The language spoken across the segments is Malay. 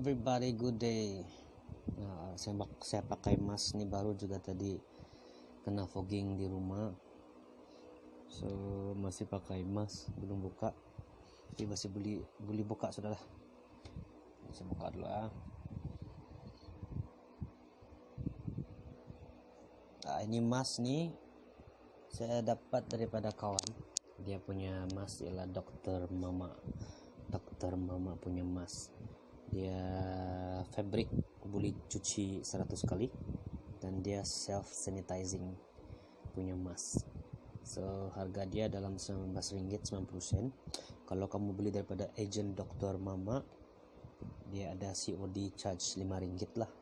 everybody, good day. Saya pakai mask nih baru juga tadi kena fogging di rumah. So masih pakai mask, belum buka. Tapi masih boleh buka sudahlah. Saya buka dulu ini mask nih saya dapat daripada kawan. Dia punya mask ialah Dr. Mama punya mask. Dia fabric, boleh cuci 100 kali, dan dia self sanitizing punya mask. So harga dia dalam RM19.90. Kalau kamu beli daripada agent Dr. Mama, dia ada COD charge RM5 lah.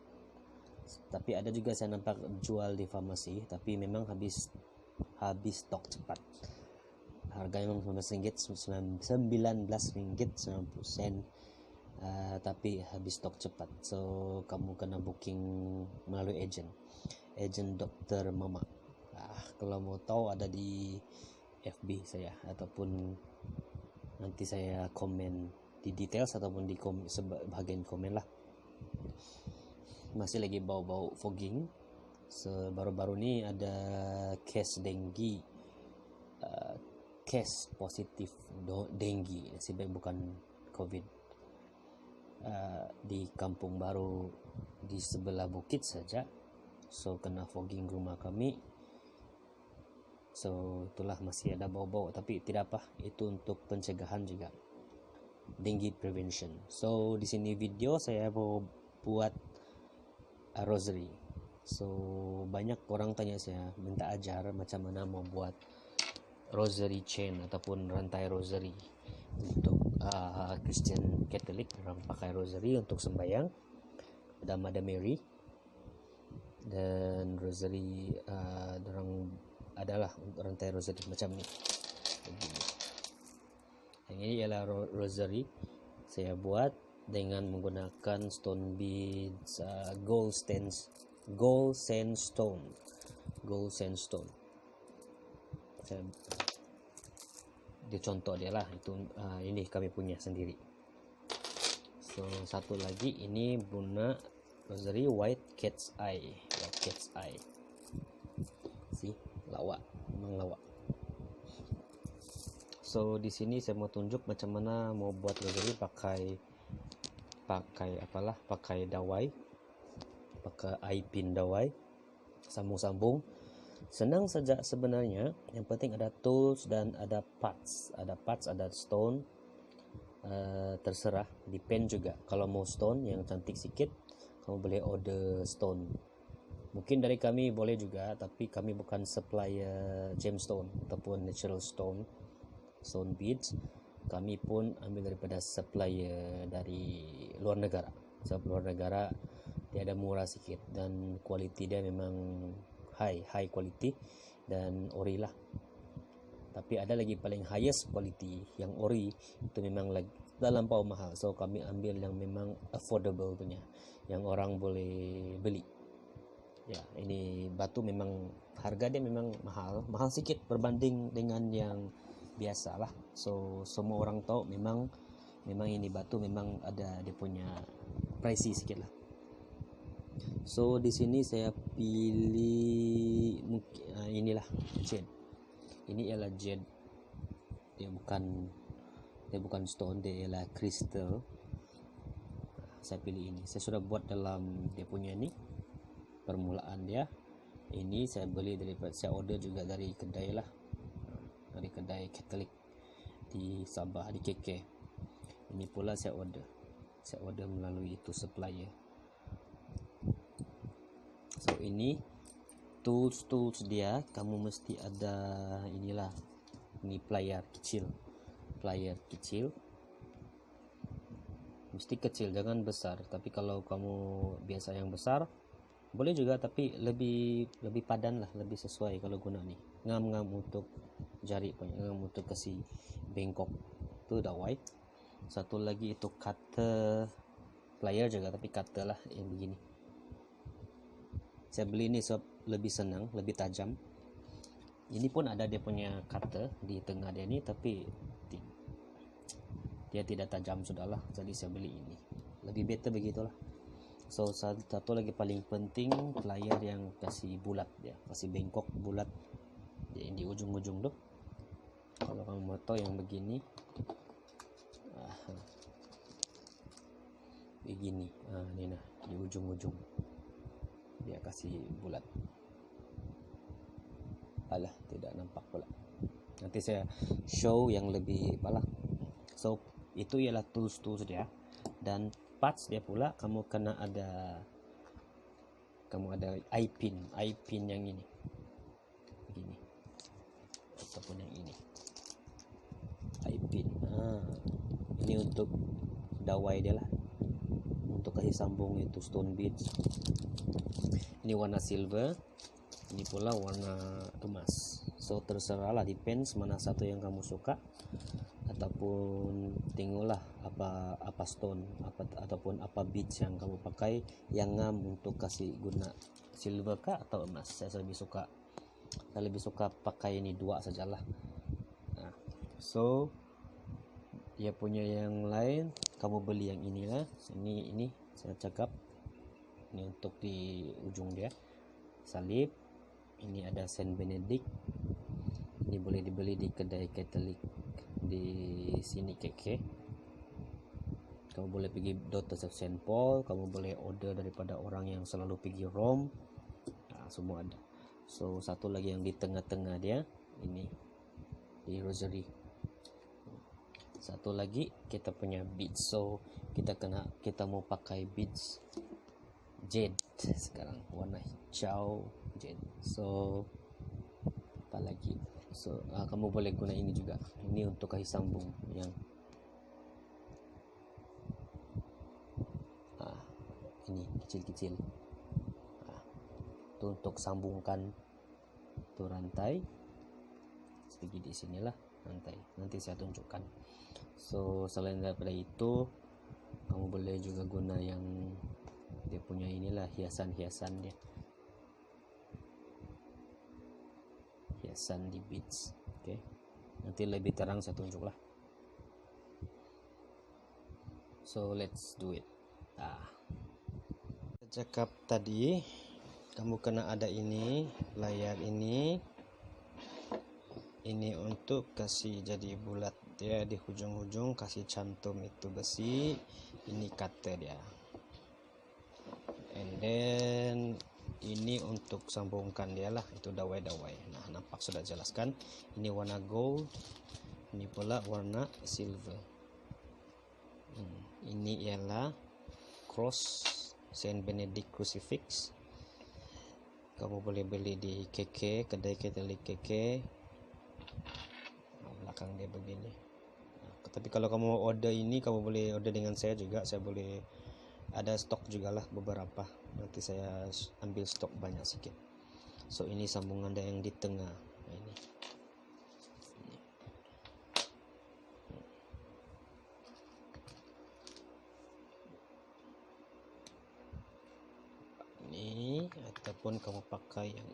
Tapi ada juga saya nampak jual di farmasi, tapi memang habis stok cepat. Harga memang RM19.90, tapi habis stok cepat. So kamu kena booking melalui agent Dr. Mama. Kalau mau tahu ada di FB saya, ataupun nanti saya komen di details ataupun di bagian komen lah. Masih lagi bau fogging. Baru-baru ni ada case dengue, case positif dengue, sebenarnya bukan COVID, di kampung baru di sebelah bukit saja. So kena fogging rumah kami. So itulah, masih ada bau-bau, tapi tidak apa, itu untuk pencegahan juga, dengue prevention. So di sini video saya mau buat rosary. So banyak orang tanya saya, minta ajar macam mana mau buat rosary chain ataupun rantai rosary untuk Christian Catholic. Orang pakai rosary untuk sembahyang pada Mother Mary, dan rosary orang adalah rantai rosary macam ni. Yang ini ialah rosary saya buat dengan menggunakan stone beads, gold sandstone. Dia contoh dia lah itu. Ini kami punya sendiri. So satu lagi, ini bunga rosary white cat's eye. See, memang lawak. So di sini saya mau tunjuk macam mana mau buat rosary pakai dawai, pakai eye pin dawai, sambung. Senang saja sebenarnya. Yang penting ada tools dan ada parts, ada stone. Terserah, depend juga. Kalau mau stone yang cantik sikit, kamu boleh order stone. Mungkin dari kami boleh juga, tapi kami bukan supplier gemstone ataupun natural stone beads. Kami pun ambil daripada supplier dari luar negara. Sebab luar negara dia ada murah sikit, dan kualiti dia memang high quality dan ori lah. Tapi ada lagi paling highest quality, yang ori itu memang lagi terlampau mahal. So kami ambil yang memang affordable punya, yang orang boleh beli. Ya, ini batu memang harga dia memang mahal sikit berbanding dengan yang biasa lah. So semua orang tahu memang ini batu memang ada dia punya pricey sikit lah. So di sini saya pilih inilah jade. Ini ialah jade. Dia bukan stone, dia ialah crystal. Saya pilih ini. Saya sudah buat dalam dia punya ni, permulaan dia. Ini saya beli saya order juga dari kedai lah, dari kedai Catholic di Sabah, di KK. Ini pula saya order melalui itu supplier. So ini tools dia, kamu mesti ada inilah, ini plier kecil, mesti kecil, jangan besar. Tapi kalau kamu biasa yang besar boleh juga, tapi lebih padan lah, lebih sesuai kalau guna ni. Ngam untuk jari punya, ngam untuk kasih bengkok tu dawai. Satu lagi itu cutter, plier juga tapi cutter lah yang begini. Saya beli ni sebab lebih senang, lebih tajam. Ini pun ada dia punya cutter di tengah dia ni, tapi dia tidak tajam sudahlah, jadi saya beli ini. lebih better begitulah. So satu lagi paling penting, layar yang kasih bulat ya, kasih bengkok bulat di ujung-ujung tuh. Kalau kamu mau tahu yang begini, begini, ini nah di ujung-ujung dia kasih bulat. Alah, tidak nampak pula. Nanti saya show yang lebih pala. So itu ialah tools dia, dan parts dia pula kamu ada eye pin yang ini begini, ataupun yang ini eye pin. Ini untuk dawai dia lah, untuk kasih sambung itu stone beads. Ini warna silver, ini pula warna emas. So terserah lah, depends mana satu yang kamu suka, ataupun tengoklah apa stone ataupun apa beads yang kamu pakai yang ngam untuk kasih guna silver kah atau emas. Saya lebih suka pakai ini dua sajalah. So dia punya yang lain kamu beli yang inilah, ini saya cakap ini untuk di ujung dia salib. Ini ada Saint Benedict, ini boleh dibeli di kedai Katolik di sini KK. Kamu boleh pergi Daughters of Saint Paul, kamu boleh order daripada orang yang selalu pergi Rome, semua ada. So satu lagi yang di tengah-tengah dia ini di rosary. Satu lagi kita punya beads. So kita mau pakai beads jade sekarang, warna hijau jade. So apa lagi, so kamu boleh guna ini juga, ini untuk kasih sambung yang ini kecil-kecil, itu untuk sambungkan tuh rantai sedikit di sinilah rantai, nanti saya tunjukkan. So selain daripada itu kamu boleh juga guna yang dia punya inilah hiasan-hiasan dia, hiasan di beads. Oke, nanti lebih terang saya tunjuk lah. So let's do it. Cakap tadi kamu kena ada ini layar ini untuk kasih jadi bulat dia di hujung-hujung, kasih cantum itu besi, ini cutter dia, and then ini untuk sambungkan dia lah, itu dawai-dawai. Nah nampak sudah jelaskan, ini warna gold, ini pula warna silver. Ini ialah cross Saint Benedict crucifix, kamu boleh beli di KK, kedai Katolik KK. Belakang dia begini. Tapi kalau kamu mau order ini, kamu boleh order dengan saya juga, saya boleh ada stok juga lah beberapa, nanti saya ambil stok banyak sikit. So ini sambungan dia yang di tengah, ini ataupun kamu pakai yang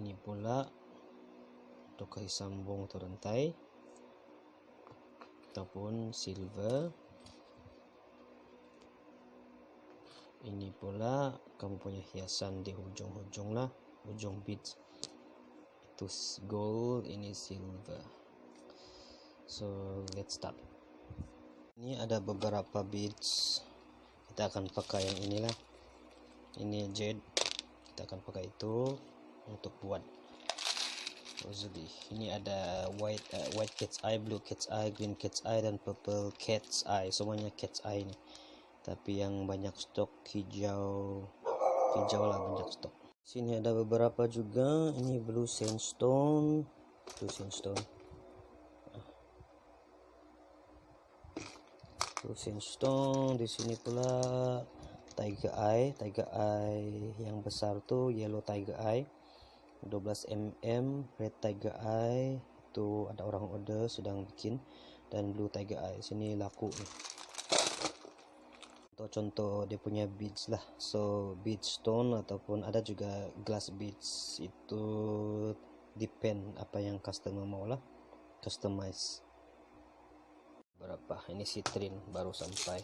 ini pula untuk kasih sambung atau rantai, ataupun silver. Ini pula kamu punya hiasan di ujung-ujung lah, ujung beads itu gold, ini silver. So let's start. Ini ada beberapa beads, kita akan pakai yang inilah, ini jade, kita akan pakai itu untuk buat rosary. Ini ada white cat's eye, blue cat's eye, green cat's eye, dan purple cat's eye, semuanya cat's eye nih. Tapi yang banyak stok hijau lah, banyak stok. Sini ada beberapa juga, ini blue sandstone. Di sini pula tiger eye yang besar tuh yellow tiger eye, 12 mm, red tiger eye itu ada orang order sedang bikin, dan blue tiger eye sini laku nih. Contoh dia punya beads lah, so bead stone ataupun ada juga glass beads, itu depend apa yang customer mau lah, customize. Berapa ini Citrin baru sampai.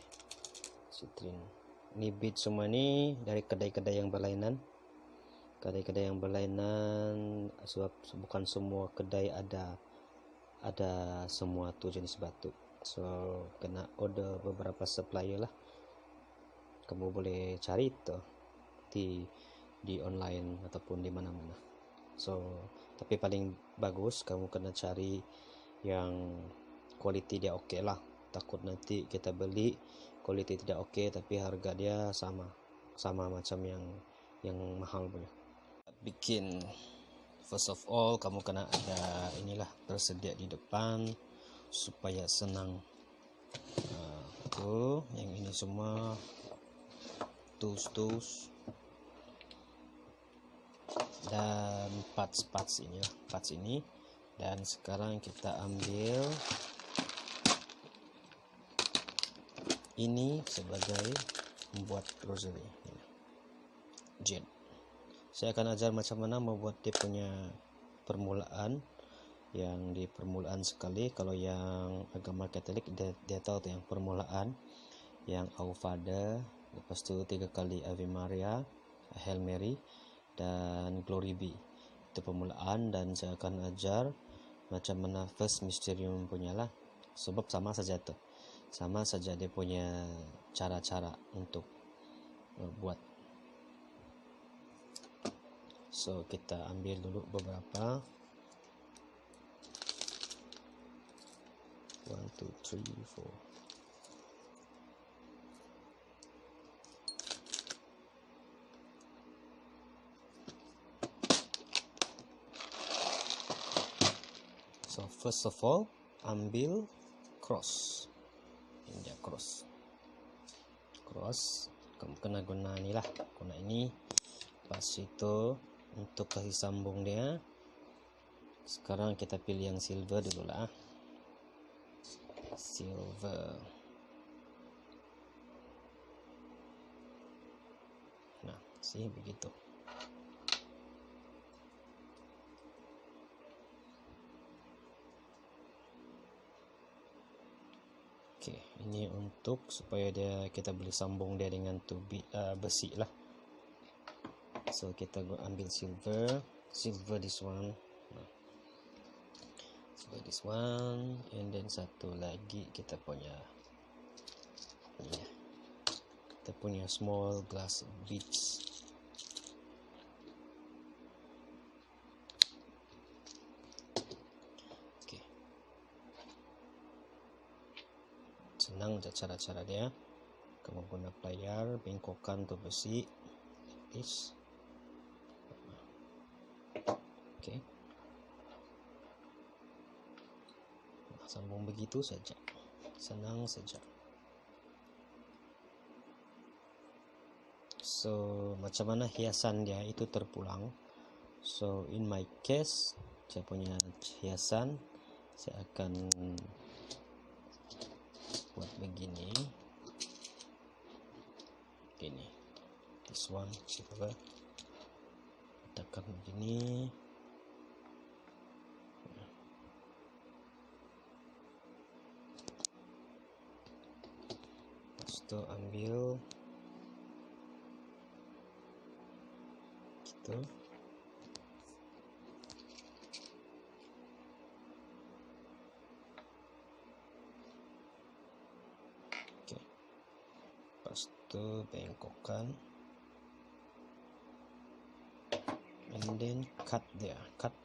Citrin ini bead semua nih dari kedai-kedai yang berlainan, sebab bukan semua kedai ada semua tuh jenis batu, so kena order beberapa supplier lah. Kamu boleh cari tuh di online ataupun di mana-mana. So tapi paling bagus kamu kena cari yang quality dia oke lah. Takut nanti kita beli quality tidak oke tapi harga dia sama macam yang mahal punya. Bikin first of all kamu kena ada inilah tersedia di depan supaya senang. Tuh yang ini semua tools dan parts ini. Dan sekarang kita ambil ini sebagai membuat rosary jade. Saya akan ajar macam mana membuat dia punya permulaan. Yang di permulaan sekali, kalau yang agama Katolik dia tahu tuh yang permulaan, yang Our Father, lepas tu 3 kali Ave Maria, Hail Mary, dan Glory Be. Itu permulaan, dan saya akan ajar macam mana first mysterium punya lah. Sebab sama saja dia punya cara-cara untuk buat. So kita ambil dulu beberapa. 1, 2, 3, 4. So first of all, ambil cross. Ini dia cross. Kamu kena guna ni lah, guna ini. Pas itu untuk kasih sambung dia. Sekarang kita pilih yang silver dulu lah. Silver. Nah, sih begitu. Oke, ini untuk supaya kita boleh sambung dia dengan besi lah. So kita ambil silver this one. This one, and then satu lagi kita punya small glass beads. Okay. Senang aja cara-cara dia. Kamu guna plier, bengkokkan tuh besi, this. Okay. Sambung begitu saja, senang saja. So macam mana hiasan dia itu terpulang. So in my case, saya punya hiasan saya akan buat begini. This one silver, tekan begini. Itu ambil gitu. Oke. Pas itu bengkokkan. And then cut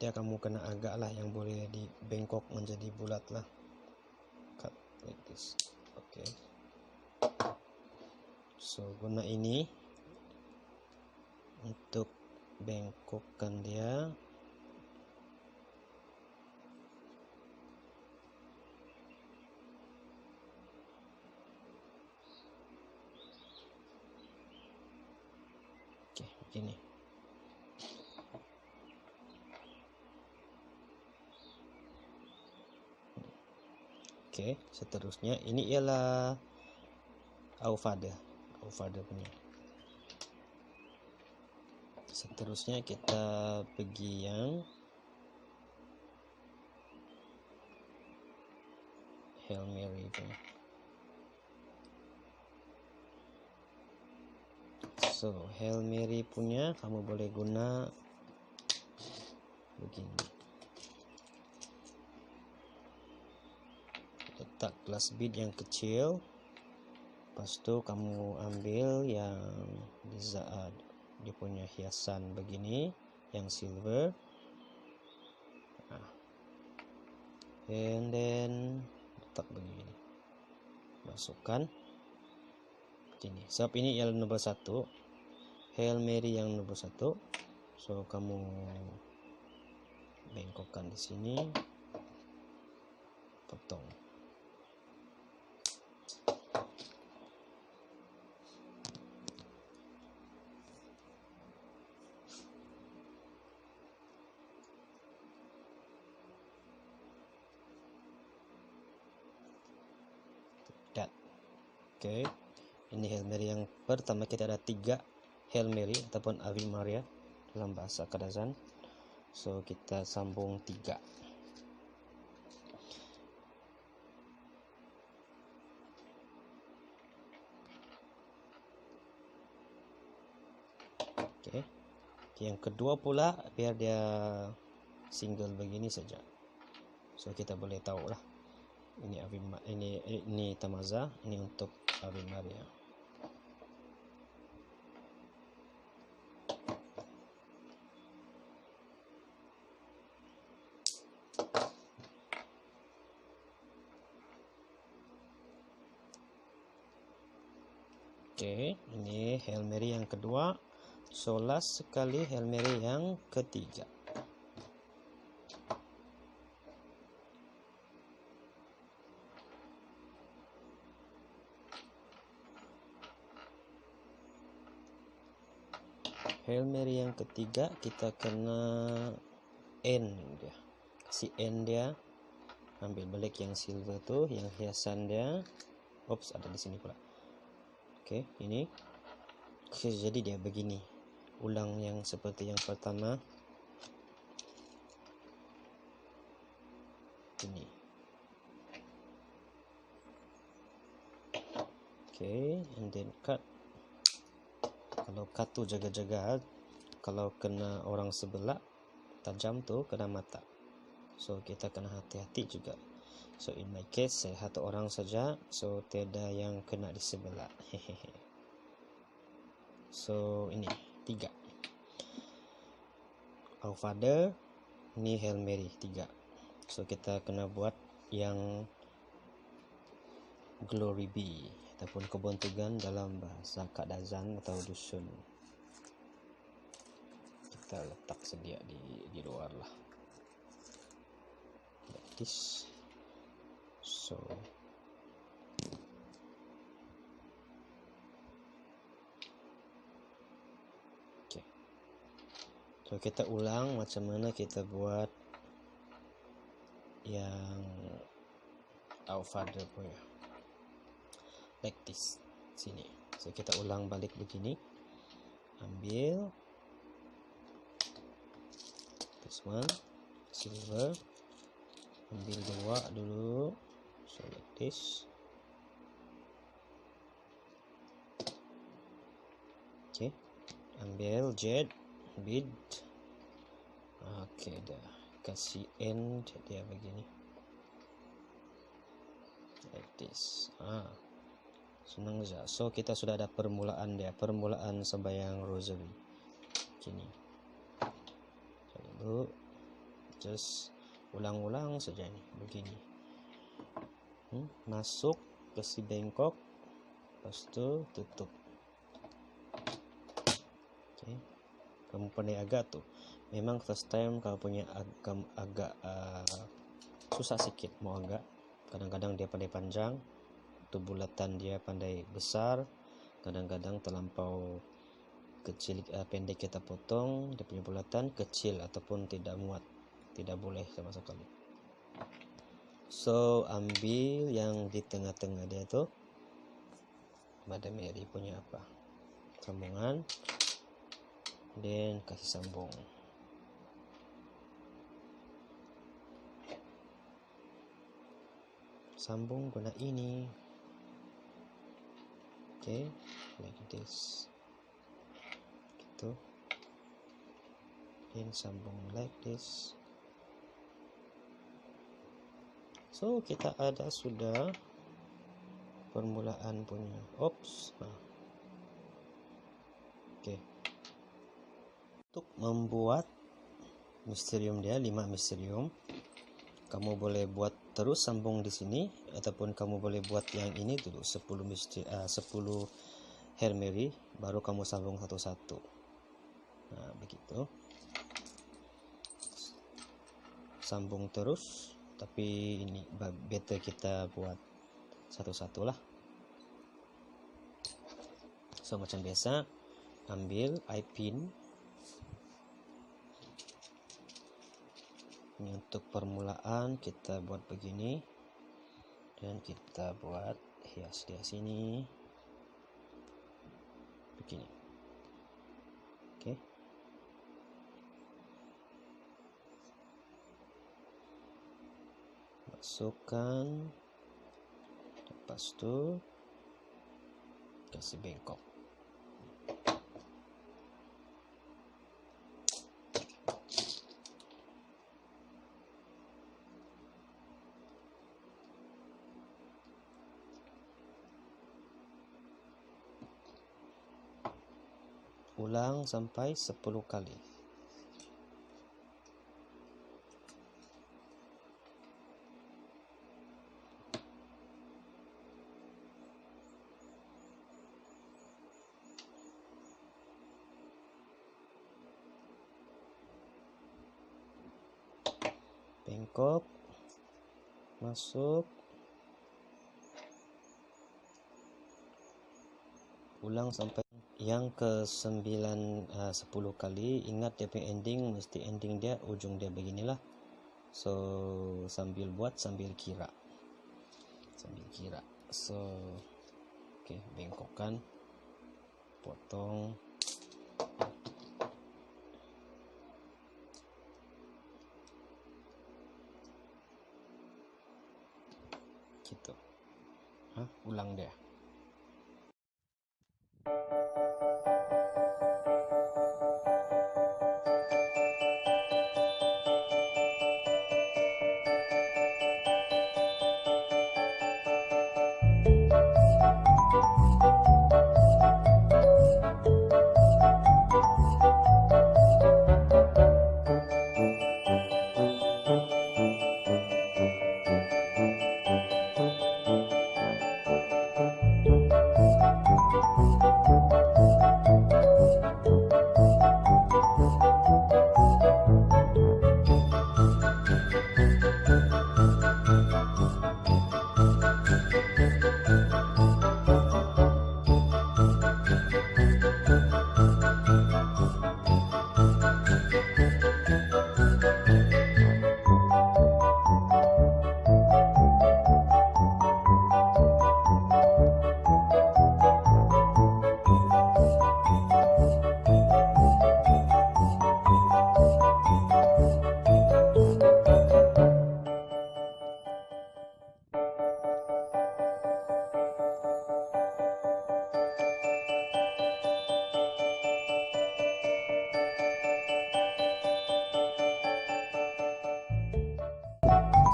dia kamu kena agak lah, yang boleh dibengkok menjadi bulat lah. Cut like this. Oke. So guna ini untuk bengkokkan dia. Oke, begini. Oke, seterusnya ini ialah Our Father punya. Seterusnya kita pergi yang Hail Mary punya. So Hail Mary punya kamu boleh guna begini, letak glass bead yang kecil, lepas tu kamu ambil yang dia punya hiasan begini yang silver, and then letak begini, masukkan begini. Sebab ini yang nomor 1, Hail Mary yang nomor 1, so kamu bengkokkan di sini, potong. Oke, ini Hail Mary yang pertama. Kita ada 3 Hail Mary ataupun Ave Maria dalam bahasa Kadazan. So kita sambung 3. Oke, yang kedua pula biar dia single begini saja. So kita boleh tahu lah ini Tamaza, ini untuk Ave Maria. Oke, ini Hail Mary yang kedua. So last sekali Hail Mary yang ketiga. Hail Mary yang ketiga kita kena end dia, kasih end dia, ambil balik yang silver tuh, yang hiasan dia. Oops, ada di sini pula. Oke, ini. Oke, jadi dia begini. Ulang yang seperti yang pertama. Ini. Oke, and then cut. Kalau cut tuh jaga-jaga, kalau kena orang sebelah tajam tuh kena mata. So kita kena hati-hati juga. So in my case saya 1 orang saja, so tiada yang kena di sebelah. So ini 3. Our Father, ini Hail Mary 3. So kita kena buat yang Glory Be ataupun kebun tugan dalam bahasa Kadazan atau dusun. Kita letak sedia di luar lah. Like this. So okay. So kita ulang macam mana kita buat yang Our Father punya. Like this. Sini. So kita ulang balik begini. Ambil this one, silver. Ambil 2 dulu. So like this. Okay. Ambil jade bead. Okay, dah kasih end dia begini. Like this. Senang saja. So kita sudah ada permulaan dia, permulaan sembahyang rosary. Gini. So dulu just ulang-ulang saja ini begini. Masuk, kasih bengkok, lepas tu tutup. Okay. Kamu pandai agak tuh. Memang first time kalau punya agak susah sikit mau agak. Kadang-kadang dia pandai panjang, tu bulatan dia pandai besar, kadang-kadang terlampau kecil, pendek kita potong, dia punya bulatan kecil ataupun tidak muat, tidak boleh sama sekali. So ambil yang di tengah-tengah dia tuh, Mother Mary punya apa, sambungan, dan kasih sambung. sambung guna ini. Okay, like this. Gitu. Dan sambung like this. So kita ada sudah permulaan punya. Oops. Okay. Untuk membuat misterium dia 5 misterium, kamu boleh buat terus sambung di sini, ataupun kamu boleh buat yang ini dulu 10 Hail Mary, baru kamu sambung satu-satu. Nah, begitu. Sambung terus, tapi ini better kita buat satu-satu lah. So macam biasa, ambil eye pin. Ini untuk permulaan kita buat begini, dan kita buat hias di sini begini. Oke. Masukkan, lepas itu kasih bengkok. Ulang sampai 10 kali. Bengkok, masuk, ulang sampai yang ke-9 10 kali. Ingat dia punya ending, mesti ending dia ujung dia beginilah. So sambil buat sambil kira. So oke, bengkokkan, potong. Gitu. Ulang dia.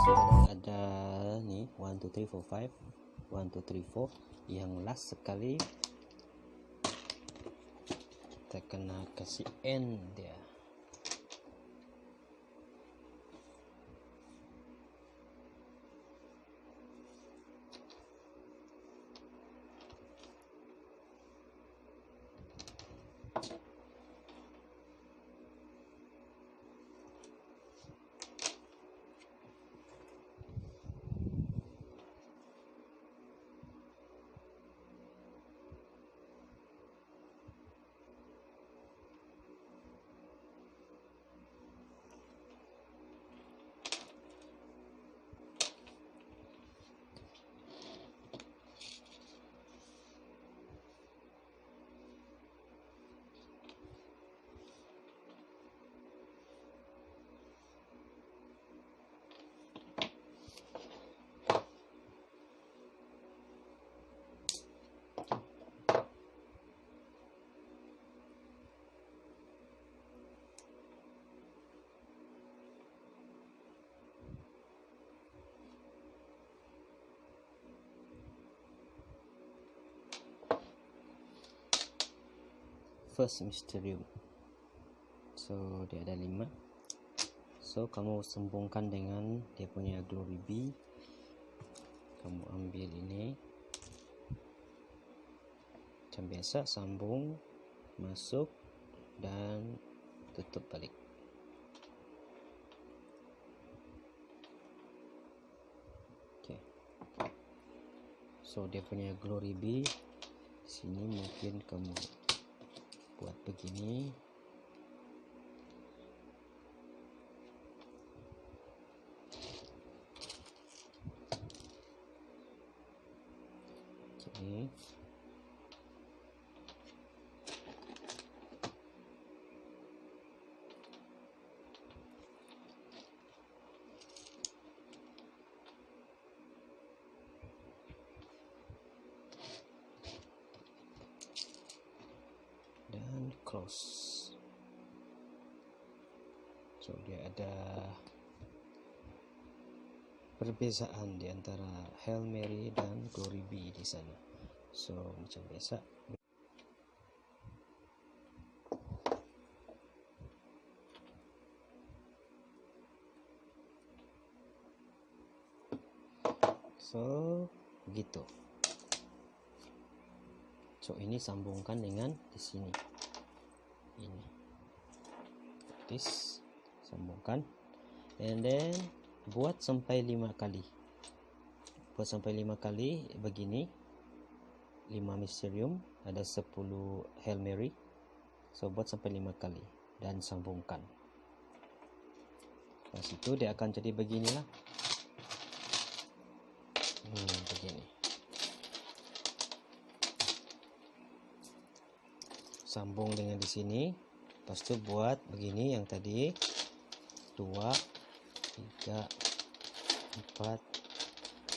Sekarang ada nih 1 2 3 4 5 1 2 3 4. Yang last sekali kita kena kasih end dia. first mysterium. So dia ada 5. So kamu sambungkan dengan dia punya glory bee. Kamu ambil ini macam biasa, sambung, masuk dan tutup balik. Okay. So dia punya glory bee sini mungkin kamu buat begini. Okay. Dan close. So dia ada perbezaan di antara Hail Mary dan Glory Bee di sana. So macam biasa. So begitu. So ini sambungkan dengan di sini. Ini. This sambungkan. And then buat sampai 5 kali. Buat sampai 5 kali begini. 5 mysterium, ada 10 Hail Mary. So buat sampai 5 kali dan sambungkan. Lepas itu dia akan jadi beginilah. Begini. Sambung dengan di sini. Lepas itu buat begini yang tadi 2, 3, 4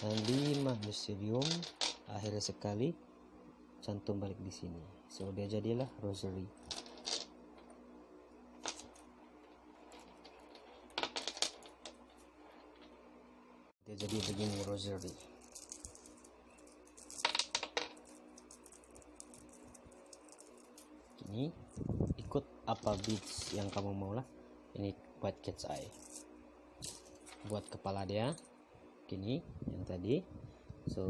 dan 5 mysterium. Akhirnya sekali cantum balik di sini. So dia jadilah rosary. Dia jadi begini rosary. Ini ikut apa beads yang kamu mau lah. Ini buat cat's eye. Buat kepala dia gini yang tadi. So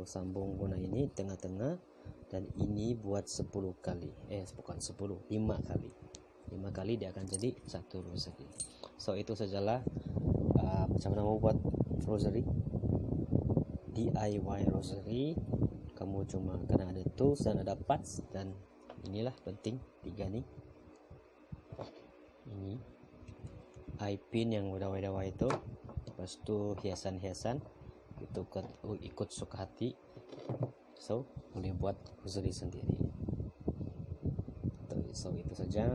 sambung guna ini tengah-tengah. Dan ini buat 10 kali. Bukan 10, 5 kali. 5 kali dia akan jadi satu rosary. So itu sajalah macam mana mau buat rosary. DIY rosary. Kamu cuma kena ada tools dan ada parts. Dan inilah penting 3 nih. Ini eye pin yang weda-weda itu. Lepas itu hiasan-hiasan. Itu ikut suka hati. So boleh buat rosary sendiri. So itu saja.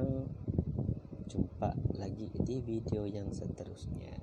Jumpa lagi di video yang seterusnya.